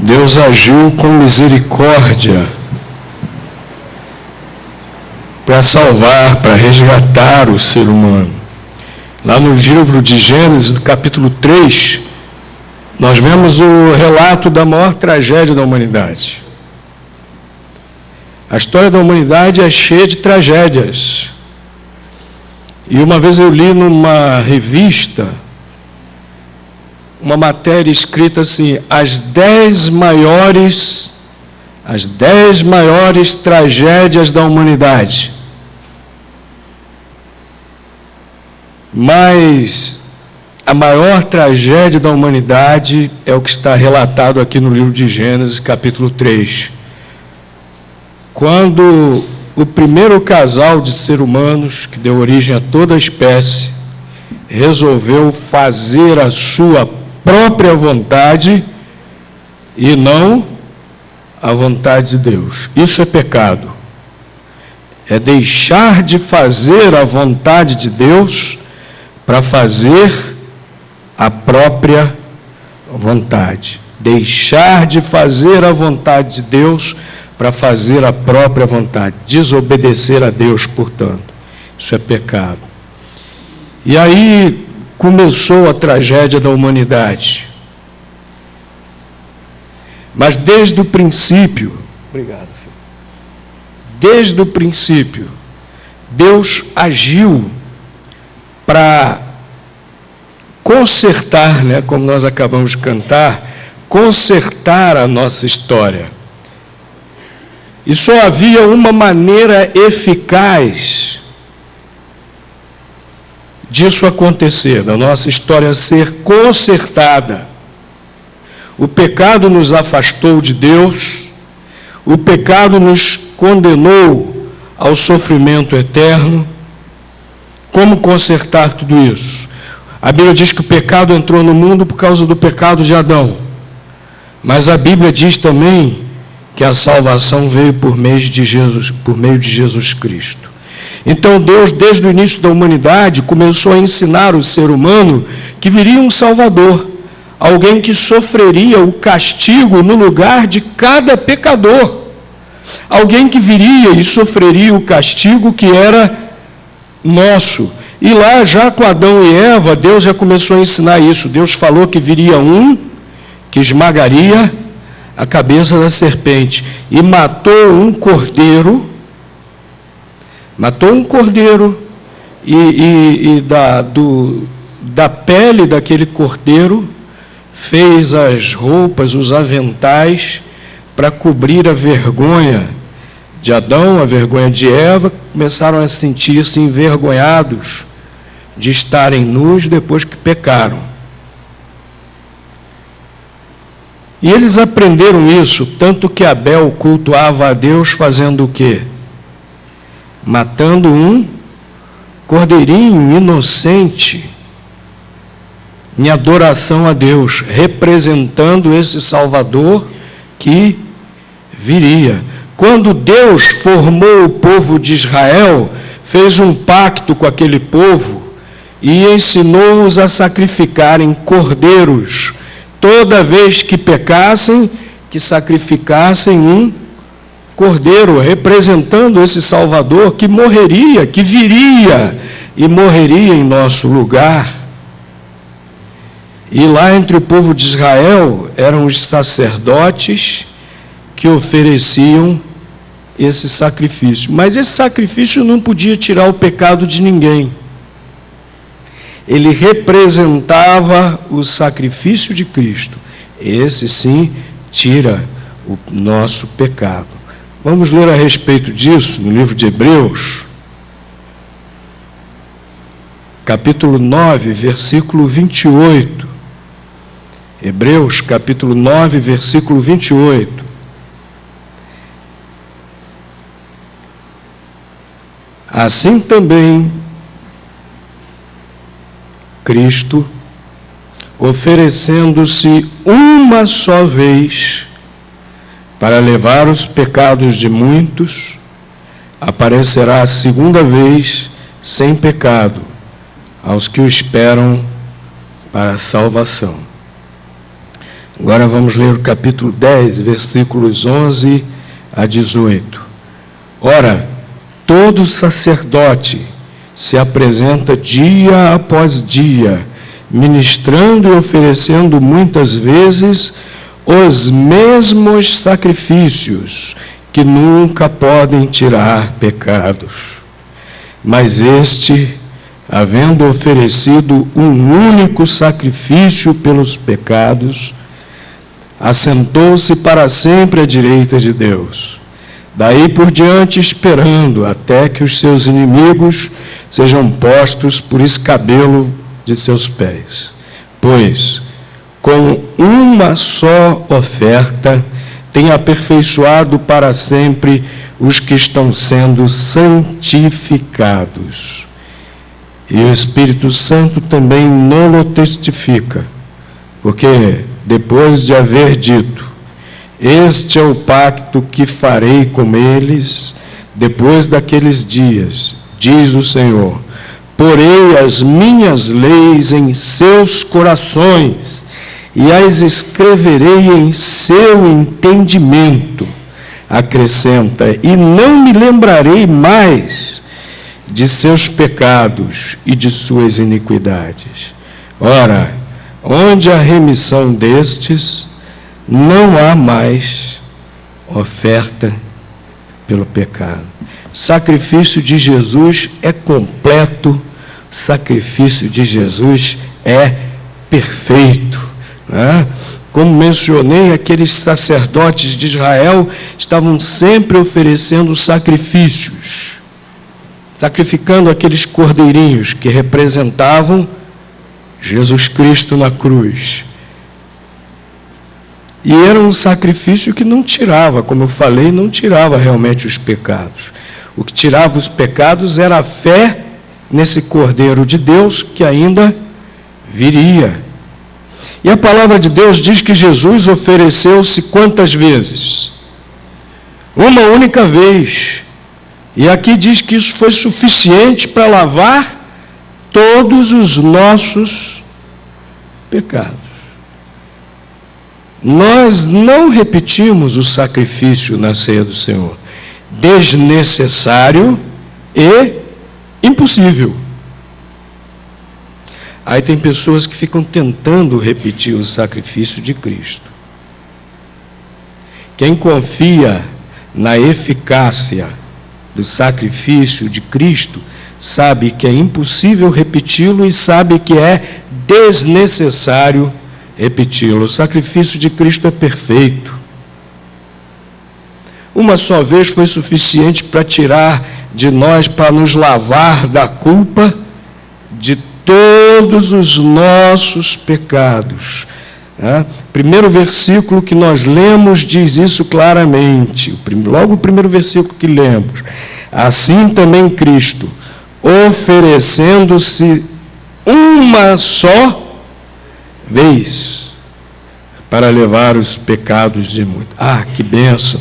Deus agiu com misericórdia para salvar, para resgatar o ser humano. Lá no livro de Gênesis, no capítulo 3, nós vemos o relato da maior tragédia da humanidade. A história da humanidade é cheia de tragédias. E uma vez eu li numa revista uma matéria escrita assim: as 10 maiores tragédias da humanidade. Mas a maior tragédia da humanidade é o que está relatado aqui no livro de Gênesis, capítulo 3. Quando o primeiro casal de seres humanos, que deu origem a toda a espécie, resolveu fazer a sua própria vontade e não a vontade de Deus. Isso é pecado. É deixar de fazer a vontade de Deus para fazer a própria vontade. Deixar de fazer a vontade de Deus para fazer a própria vontade. Desobedecer a Deus, portanto. Isso é pecado. E aí começou a tragédia da humanidade. Mas desde o princípio, obrigado, filho. Desde o princípio, Deus agiu para consertar, como nós acabamos de cantar, consertar a nossa história. E só havia uma maneira eficaz disso acontecer, da nossa história ser consertada. O pecado nos afastou de Deus, o pecado nos condenou ao sofrimento eterno. Como consertar tudo isso? A Bíblia diz que o pecado entrou no mundo por causa do pecado de Adão. Mas a Bíblia diz também que a salvação veio por meio de Jesus Cristo. Então Deus, desde o início da humanidade, começou a ensinar o ser humano que viria um Salvador, alguém que sofreria o castigo no lugar de cada pecador, alguém que viria e sofreria o castigo que era nosso. E lá, já com Adão e Eva, Deus já começou a ensinar isso. Deus falou que viria um que esmagaria a cabeça da serpente e matou um cordeiro e da pele daquele cordeiro fez as roupas, os aventais para cobrir a vergonha de Adão, a vergonha de Eva. Começaram a sentir-se envergonhados de estarem nus depois que pecaram. E eles aprenderam isso, tanto que Abel cultuava a Deus fazendo o quê? Matando um cordeirinho inocente em adoração a Deus, representando esse Salvador que viria. Quando Deus formou o povo de Israel, fez um pacto com aquele povo e ensinou-os a sacrificarem cordeiros. Toda vez que pecassem, que sacrificassem um cordeiro, representando esse Salvador que morreria, que viria e morreria em nosso lugar. E lá entre o povo de Israel eram os sacerdotes que ofereciam esse sacrifício. Mas esse sacrifício não podia tirar o pecado de ninguém. Ele representava o sacrifício de Cristo. Esse sim tira o nosso pecado. Vamos ler a respeito disso no livro de Hebreus, capítulo 9, versículo 28. Hebreus, capítulo 9, versículo 28. Assim também, Cristo, oferecendo-se uma só vez para levar os pecados de muitos, aparecerá a segunda vez sem pecado aos que o esperam para a salvação. Agora vamos ler o capítulo 10, versículos 11 a 18. Ora, todo sacerdote se apresenta dia após dia, ministrando e oferecendo muitas vezes os mesmos sacrifícios, que nunca podem tirar pecados. Mas este, havendo oferecido um único sacrifício pelos pecados, assentou-se para sempre à direita de Deus. Daí por diante, esperando até que os seus inimigos sejam postos por escabelo de seus pés. Pois, com uma só oferta, tem aperfeiçoado para sempre os que estão sendo santificados. E o Espírito Santo também não testifica, porque depois de haver dito: este é o pacto que farei com eles depois daqueles dias, diz o Senhor, porei as minhas leis em seus corações e as escreverei em seu entendimento. Acrescenta: e não me lembrarei mais de seus pecados e de suas iniquidades. Ora, onde há remissão destes, não há mais oferta pelo pecado. O sacrifício de Jesus é completo, o sacrifício de Jesus é perfeito. Como mencionei, aqueles sacerdotes de Israel estavam sempre oferecendo sacrifícios, sacrificando aqueles cordeirinhos que representavam Jesus Cristo na cruz. E era um sacrifício que não tirava, como eu falei, não tirava realmente os pecados. O que tirava os pecados era a fé nesse Cordeiro de Deus que ainda viria. E a palavra de Deus diz que Jesus ofereceu-se quantas vezes? Uma única vez. E aqui diz que isso foi suficiente para lavar todos os nossos pecados. Nós não repetimos o sacrifício na ceia do Senhor. Desnecessário e impossível. Aí tem pessoas que ficam tentando repetir o sacrifício de Cristo. Quem confia na eficácia do sacrifício de Cristo, sabe que é impossível repeti-lo e sabe que é desnecessário repeti-lo. O sacrifício de Cristo é perfeito. Uma só vez foi suficiente para tirar de nós, para nos lavar da culpa de todos os nossos pecados. Primeiro versículo que nós lemos diz isso claramente. Logo o primeiro versículo que lemos. Assim também Cristo, oferecendo-se uma só vez para levar os pecados de muitos. Que bênção,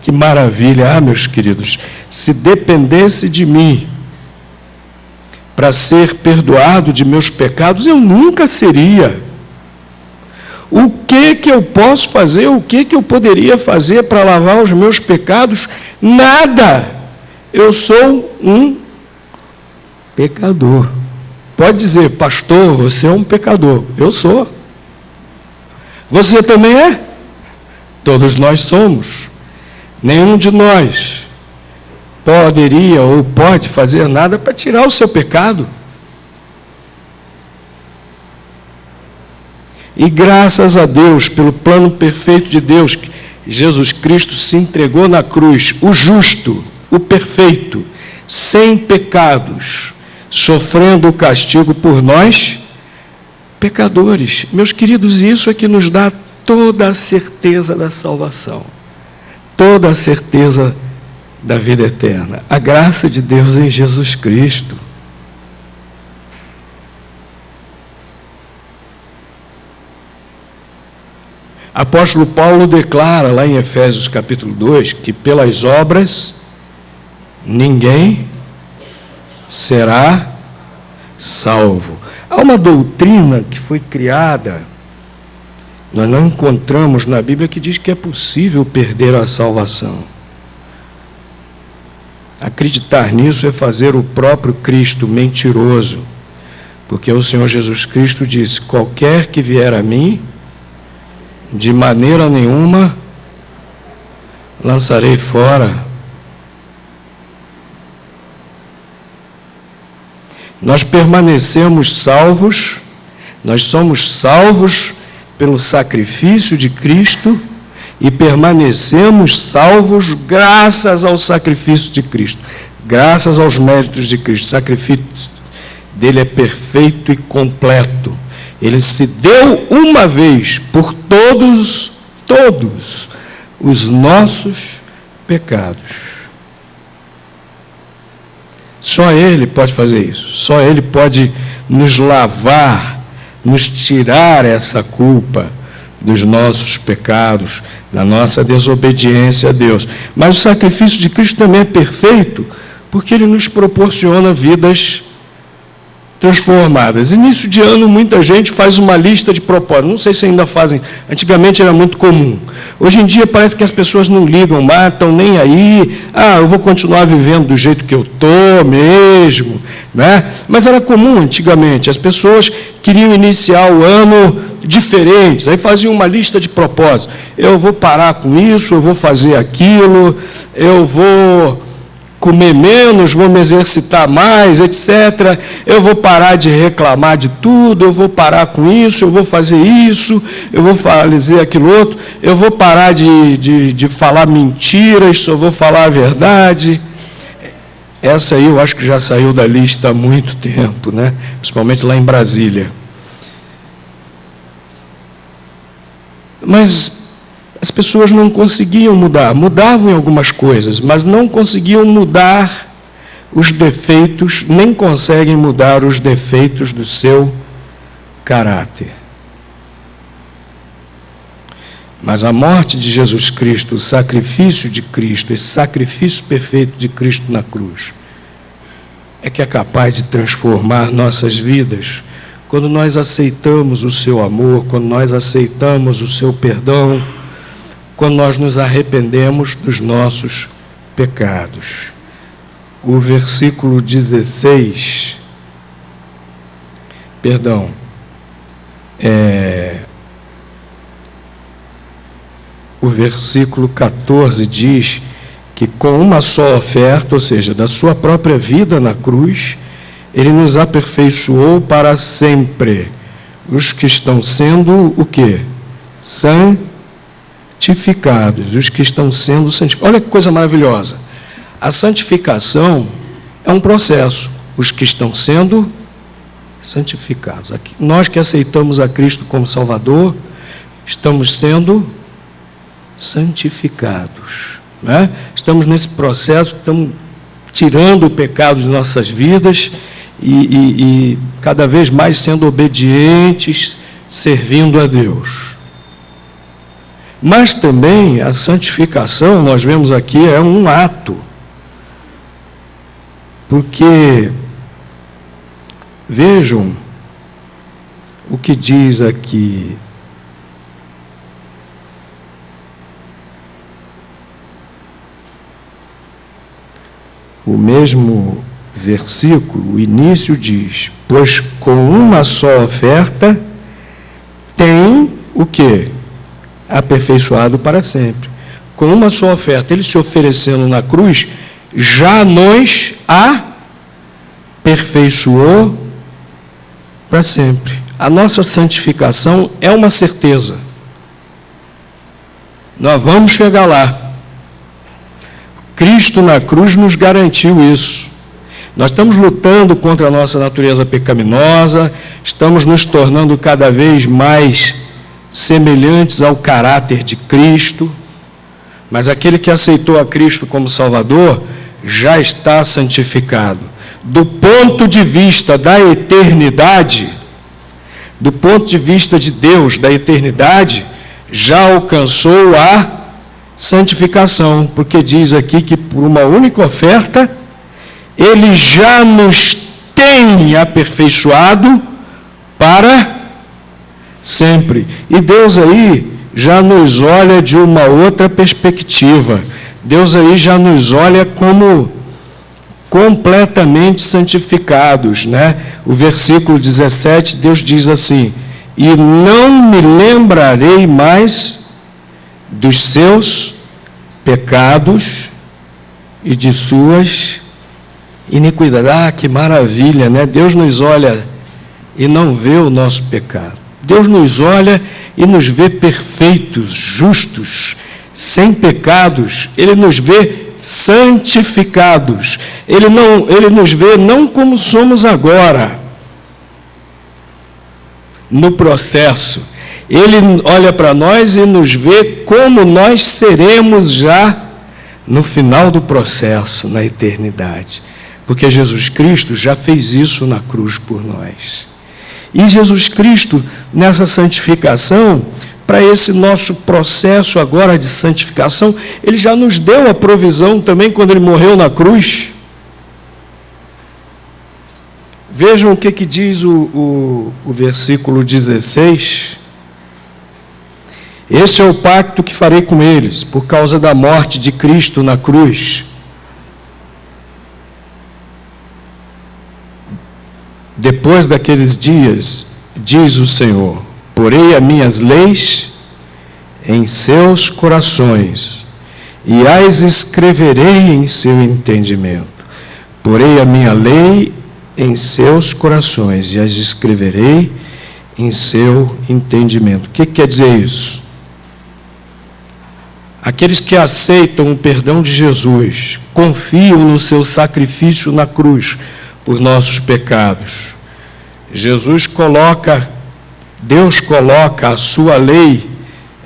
que maravilha. Meus queridos, se dependesse de mim para ser perdoado de meus pecados, eu nunca seria. O que eu posso fazer? O que eu poderia fazer para lavar os meus pecados? Nada. Eu sou um pecador. Pode dizer: pastor, você é um pecador. Eu sou. Você também é? Todos nós somos. Nenhum de nós poderia ou pode fazer nada para tirar o seu pecado. E graças a Deus, pelo plano perfeito de Deus, Jesus Cristo se entregou na cruz, o justo, o perfeito, sem pecados, sofrendo o castigo por nós, pecadores. Meus queridos, isso é que nos dá toda a certeza da salvação, toda a certeza da vida eterna. A graça de Deus em Jesus Cristo. Apóstolo Paulo declara lá em Efésios capítulo 2 que pelas obras ninguém será salvo. Há uma doutrina que foi criada Nós não encontramos na Bíblia que diz que é possível perder a salvação. Acreditar nisso é fazer o próprio Cristo mentiroso, porque o Senhor Jesus Cristo disse: qualquer que vier a mim, de maneira nenhuma lançarei fora. Nós permanecemos salvos, nós somos salvos pelo sacrifício de Cristo e permanecemos salvos graças ao sacrifício de Cristo, graças aos méritos de Cristo. O sacrifício dele é perfeito e completo. Ele se deu uma vez por todos os nossos pecados. Só Ele pode fazer isso. Só Ele pode nos lavar, nos tirar essa culpa dos nossos pecados, da nossa desobediência a Deus. Mas o sacrifício de Cristo também é perfeito, porque Ele nos proporciona vidas transformadas. Início de ano, muita gente faz uma lista de propósitos. Não sei se ainda fazem. Antigamente era muito comum. Hoje em dia parece que as pessoas não ligam mais, estão nem aí. Eu vou continuar vivendo do jeito que eu estou mesmo. Né? Mas era comum antigamente. As pessoas queriam iniciar o ano diferentes. Aí faziam uma lista de propósitos. Eu vou parar com isso, eu vou fazer aquilo, eu vou comer menos, vou me exercitar mais, etc. Eu vou parar de reclamar de tudo, eu vou parar com isso, eu vou fazer isso, eu vou fazer aquilo outro, eu vou parar de falar mentiras, só vou falar a verdade. Essa aí eu acho que já saiu da lista há muito tempo, né? Principalmente lá em Brasília. Mas as pessoas não conseguiam mudar, mudavam em algumas coisas, mas não conseguiam mudar os defeitos, nem conseguem mudar os defeitos do seu caráter. Mas a morte de Jesus Cristo, o sacrifício de Cristo, esse sacrifício perfeito de Cristo na cruz, é que é capaz de transformar nossas vidas. Quando nós aceitamos o seu amor, quando nós aceitamos o seu perdão, quando nós nos arrependemos dos nossos pecados. O versículo 16, o versículo 14 diz que com uma só oferta, ou seja, da sua própria vida na cruz, Ele nos aperfeiçoou para sempre, os que estão sendo o quê? Santificados, os que estão sendo santificados. Olha que coisa maravilhosa. A santificação é um processo. Os que estão sendo santificados. Aqui, nós que aceitamos a Cristo como Salvador, estamos sendo santificados. Né? Estamos nesse processo, estamos tirando o pecado de nossas vidas e cada vez mais sendo obedientes, servindo a Deus. Mas também a santificação, nós vemos aqui, é um ato. Porque, vejam o que diz aqui. O mesmo versículo, o início diz: pois com uma só oferta tem o quê? Aperfeiçoado para sempre. Com uma só oferta, Ele se oferecendo na cruz, já nos aperfeiçoou para sempre. A nossa santificação é uma certeza. Nós vamos chegar lá. Cristo na cruz nos garantiu isso. Nós estamos lutando contra a nossa natureza pecaminosa, estamos nos tornando cada vez mais semelhantes ao caráter de Cristo, mas aquele que aceitou a Cristo como Salvador já está santificado. Do ponto de vista da eternidade, do ponto de vista de Deus, da eternidade, já alcançou a santificação, porque diz aqui que por uma única oferta, Ele já nos tem aperfeiçoado para Sempre. E Deus aí já nos olha de uma outra perspectiva. Deus aí já nos olha como completamente santificados, né? O versículo 17, Deus diz assim: e não me lembrarei mais dos seus pecados e de suas iniquidades. Ah, que maravilha, né? Deus nos olha e não vê o nosso pecado. Deus nos olha e nos vê perfeitos, justos, sem pecados. Ele nos vê santificados. Ele nos vê não como somos agora, no processo. Ele olha para nós e nos vê como nós seremos já no final do processo, na eternidade. Porque Jesus Cristo já fez isso na cruz por nós. E Jesus Cristo, nessa santificação, para esse nosso processo agora de santificação, Ele já nos deu a provisão também quando Ele morreu na cruz. Vejam o que diz o versículo 16. Este é o pacto que farei com eles, por causa da morte de Cristo na cruz. Depois daqueles dias, diz o Senhor, porei as minhas leis em seus corações e as escreverei em seu entendimento. Porei a minha lei em seus corações e as escreverei em seu entendimento. O que quer dizer isso? Aqueles que aceitam o perdão de Jesus, confiam no seu sacrifício na cruz por nossos pecados. Deus coloca a sua lei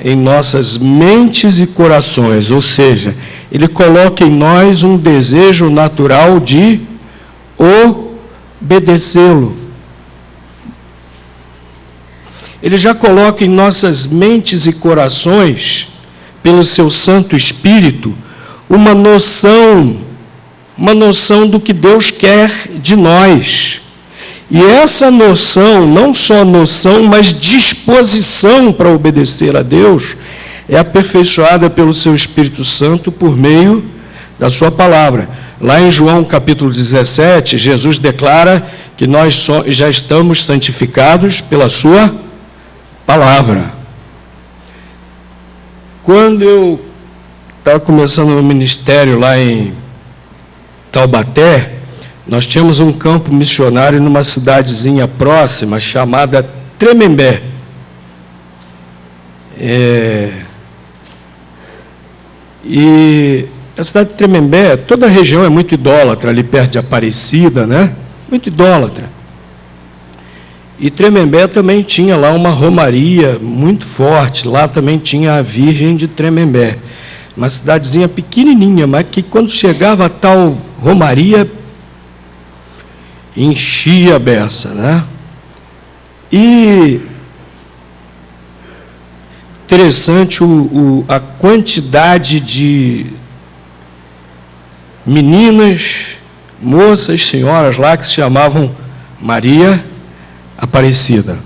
em nossas mentes e corações, ou seja, Ele coloca em nós um desejo natural de obedecê-lo. Ele já coloca em nossas mentes e corações, pelo seu Santo Espírito, uma noção do que Deus quer de nós. E essa noção, não só noção, mas disposição para obedecer a Deus, é aperfeiçoada pelo seu Espírito Santo por meio da sua palavra. Lá em João capítulo 17, Jesus declara que nós já estamos santificados pela sua palavra. Quando eu estava começando o ministério lá em Taubaté, nós tínhamos um campo missionário numa cidadezinha próxima chamada Tremembé. E a cidade de Tremembé, toda a região é muito idólatra, ali perto de Aparecida, né? Muito idólatra. E Tremembé também tinha lá uma romaria muito forte, lá também tinha a Virgem de Tremembé. Uma cidadezinha pequenininha, mas que quando chegava a tal romaria, enchia a beça, né? E interessante a quantidade de meninas, moças, senhoras lá que se chamavam Maria Aparecida.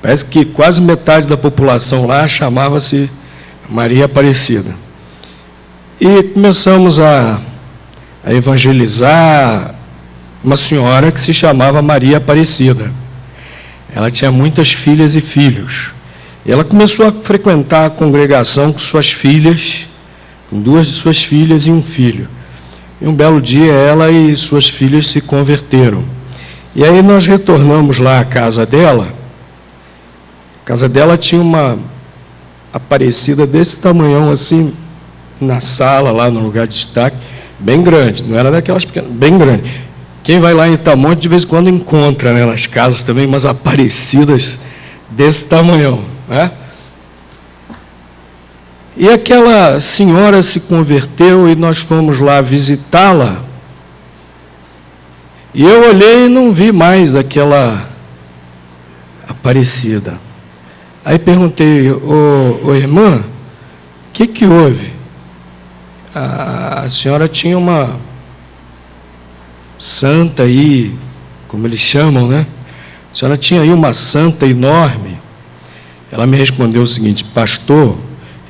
Parece que quase metade da população lá chamava-se Maria Aparecida. E começamos a evangelizar uma senhora que se chamava Maria Aparecida. Ela tinha muitas filhas e filhos. E ela começou a frequentar a congregação com suas filhas, com 2 de suas filhas e um filho. E um belo dia ela e suas filhas se converteram. E aí nós retornamos lá à casa dela. A casa dela tinha uma Aparecida desse tamanhão assim, na sala, lá no lugar de destaque, bem grande, não era daquelas pequenas, bem grande. Quem vai lá em Itamonte, de vez em quando encontra, né, nas casas também, umas Aparecidas desse tamanhão, né? E aquela senhora se converteu e nós fomos lá visitá-la. E eu olhei e não vi mais aquela Aparecida. Aí perguntei, ô irmã, o que houve? A senhora tinha uma santa aí, como eles chamam, né? A senhora tinha aí uma santa enorme. Ela me respondeu o seguinte: pastor,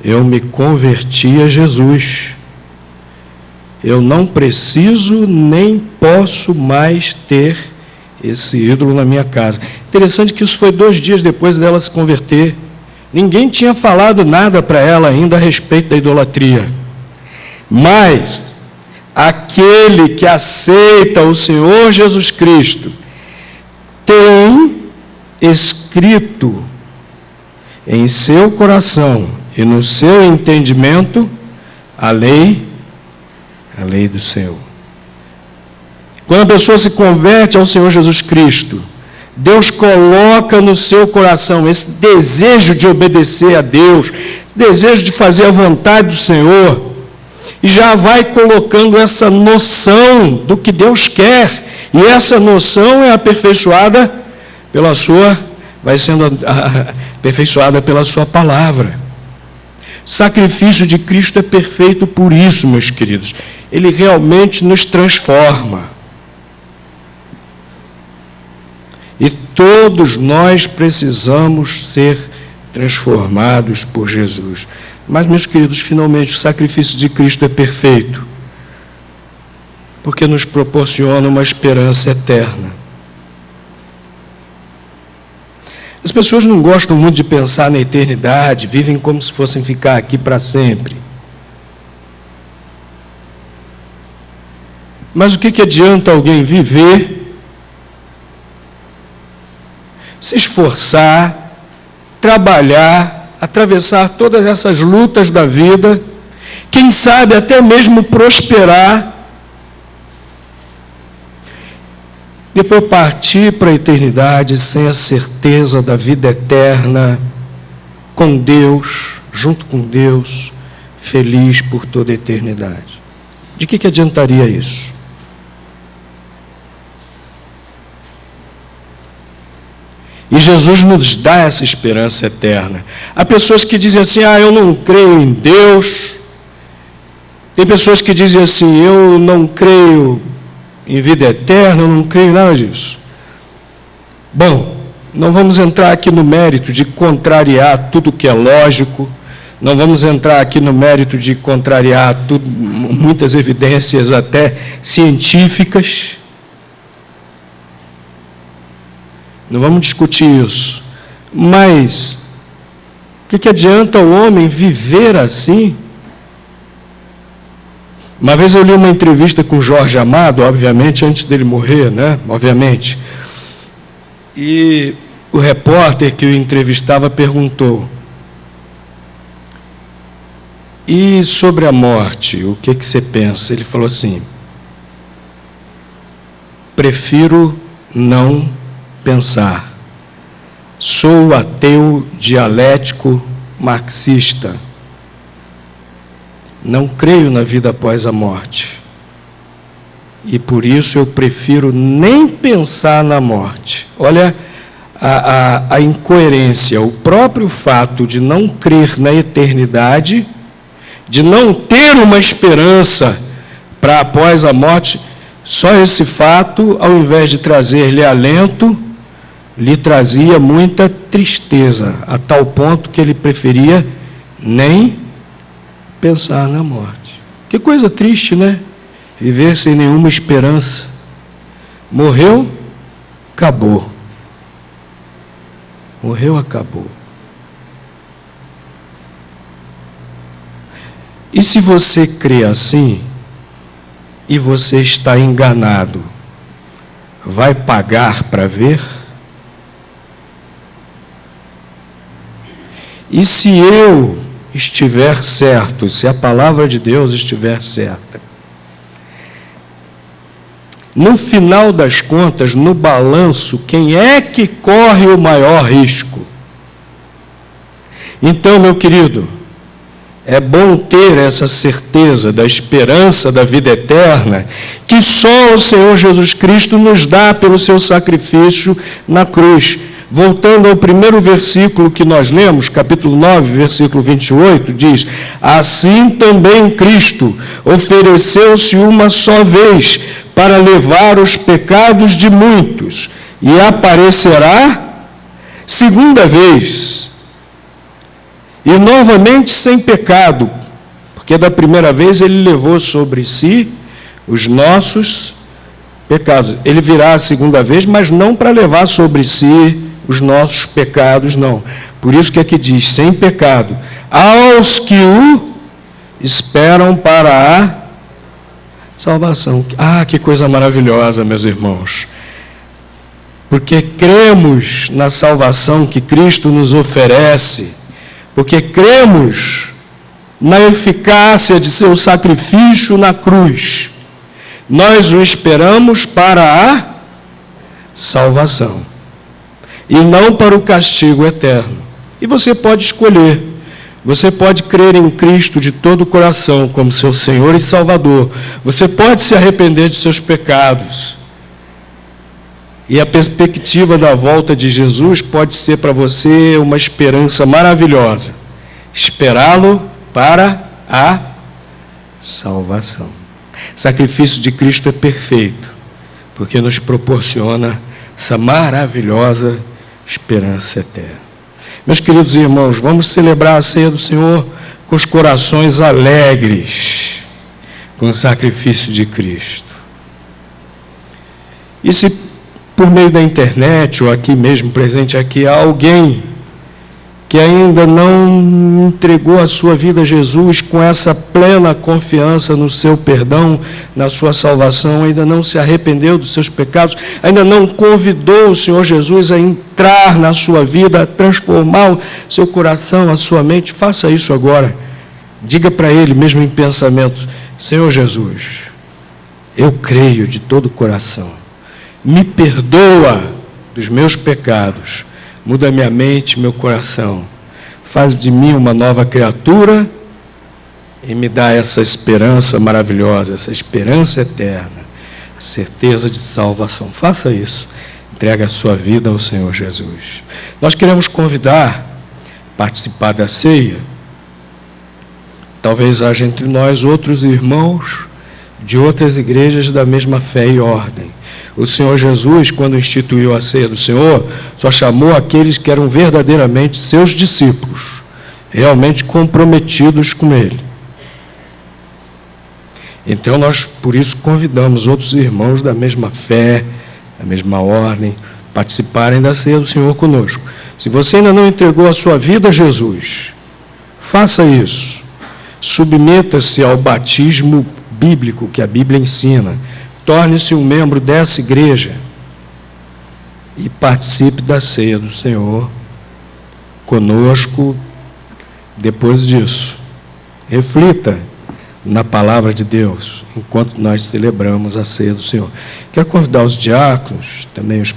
eu me converti a Jesus. Eu não preciso nem posso mais ter esse ídolo na minha casa. Interessante que isso foi 2 dias depois dela se converter. Ninguém tinha falado nada para ela ainda a respeito da idolatria. Mas aquele que aceita o Senhor Jesus Cristo tem escrito em seu coração e no seu entendimento a lei do Senhor. Quando a pessoa se converte ao Senhor Jesus Cristo, Deus coloca no seu coração esse desejo de obedecer a Deus, desejo de fazer a vontade do Senhor, e já vai colocando essa noção do que Deus quer, e essa noção é aperfeiçoada pela sua, vai sendo aperfeiçoada pela sua palavra. O sacrifício de Cristo é perfeito por isso, meus queridos. Ele realmente nos transforma. E todos nós precisamos ser transformados por Jesus. Mas, meus queridos, finalmente o sacrifício de Cristo é perfeito, porque nos proporciona uma esperança eterna. As pessoas não gostam muito de pensar na eternidade, vivem como se fossem ficar aqui para sempre. Mas o que adianta alguém viver, se esforçar, trabalhar, atravessar todas essas lutas da vida, quem sabe até mesmo prosperar, depois partir para a eternidade sem a certeza da vida eterna, com Deus, junto com Deus, feliz por toda a eternidade? De que adiantaria isso? E Jesus nos dá essa esperança eterna. Há pessoas que dizem assim: eu não creio em Deus. Tem pessoas que dizem assim: eu não creio em vida eterna, eu não creio em nada disso. Bom, não vamos entrar aqui no mérito de contrariar tudo que é lógico, não vamos entrar aqui no mérito de contrariar muitas evidências até científicas. Não vamos discutir isso. Mas o que adianta o homem viver assim? Uma vez eu li uma entrevista com Jorge Amado, obviamente, antes dele morrer, né? Obviamente. E o repórter que o entrevistava perguntou: e sobre a morte, o que você pensa? Ele falou assim: prefiro não pensar. Sou ateu dialético marxista. Não creio na vida após a morte. E por isso eu prefiro nem pensar na morte. Olha a incoerência. O próprio fato de não crer na eternidade, de não ter uma esperança para após a morte, só esse fato, ao invés de trazer-lhe alento, lhe trazia muita tristeza, a tal ponto que ele preferia nem pensar na morte. Que coisa triste, né? Viver sem nenhuma esperança. Morreu, acabou. Morreu, acabou. E se você crê assim, e você está enganado, vai pagar para ver? E se eu estiver certo, se a palavra de Deus estiver certa, no final das contas, no balanço, quem é que corre o maior risco? Então, meu querido, é bom ter essa certeza da esperança da vida eterna, que só o Senhor Jesus Cristo nos dá pelo seu sacrifício na cruz. Voltando ao primeiro versículo que nós lemos, capítulo 9, versículo 28, diz: assim também Cristo ofereceu-se uma só vez para levar os pecados de muitos, e aparecerá segunda vez e novamente sem pecado, porque da primeira vez ele levou sobre si os nossos pecados. Ele virá a segunda vez, mas não para levar sobre si os nossos pecados, não. Por isso que aqui diz, sem pecado, aos que o esperam para a salvação. Ah, que coisa maravilhosa, meus irmãos. Porque cremos na salvação que Cristo nos oferece, porque cremos na eficácia de seu sacrifício na cruz, nós o esperamos para a salvação, e não para o castigo eterno. E você pode escolher, você pode crer em Cristo de todo o coração, como seu Senhor e Salvador, você pode se arrepender de seus pecados, e a perspectiva da volta de Jesus pode ser para você uma esperança maravilhosa, esperá-lo para a salvação. O sacrifício de Cristo é perfeito, porque nos proporciona essa maravilhosa esperança eterna. Meus queridos irmãos, vamos celebrar a ceia do Senhor com os corações alegres, com o sacrifício de Cristo. E se por meio da internet, ou aqui mesmo, presente aqui, há alguém que ainda não entregou a sua vida a Jesus com essa plena confiança no seu perdão, na sua salvação, ainda não se arrependeu dos seus pecados, ainda não convidou o Senhor Jesus a entrar na sua vida, a transformar o seu coração, a sua mente, faça isso agora. Diga para Ele, mesmo em pensamento, Senhor Jesus, eu creio de todo o coração, me perdoa dos meus pecados, muda minha mente, meu coração, faz de mim uma nova criatura e me dá essa esperança maravilhosa, essa esperança eterna, a certeza de salvação. Faça isso, entregue a sua vida ao Senhor Jesus. Nós queremos convidar a participar da ceia. Talvez haja entre nós outros irmãos de outras igrejas da mesma fé e ordem. O Senhor Jesus, quando instituiu a ceia do Senhor, só chamou aqueles que eram verdadeiramente seus discípulos, realmente comprometidos com Ele. Então, nós, por isso, convidamos outros irmãos da mesma fé, da mesma ordem, participarem da ceia do Senhor conosco. Se você ainda não entregou a sua vida a Jesus, faça isso. Submeta-se ao batismo bíblico que a Bíblia ensina. Torne-se um membro dessa igreja e participe da ceia do Senhor conosco depois disso. Reflita na palavra de Deus enquanto nós celebramos a ceia do Senhor. Quero convidar os diáconos, também os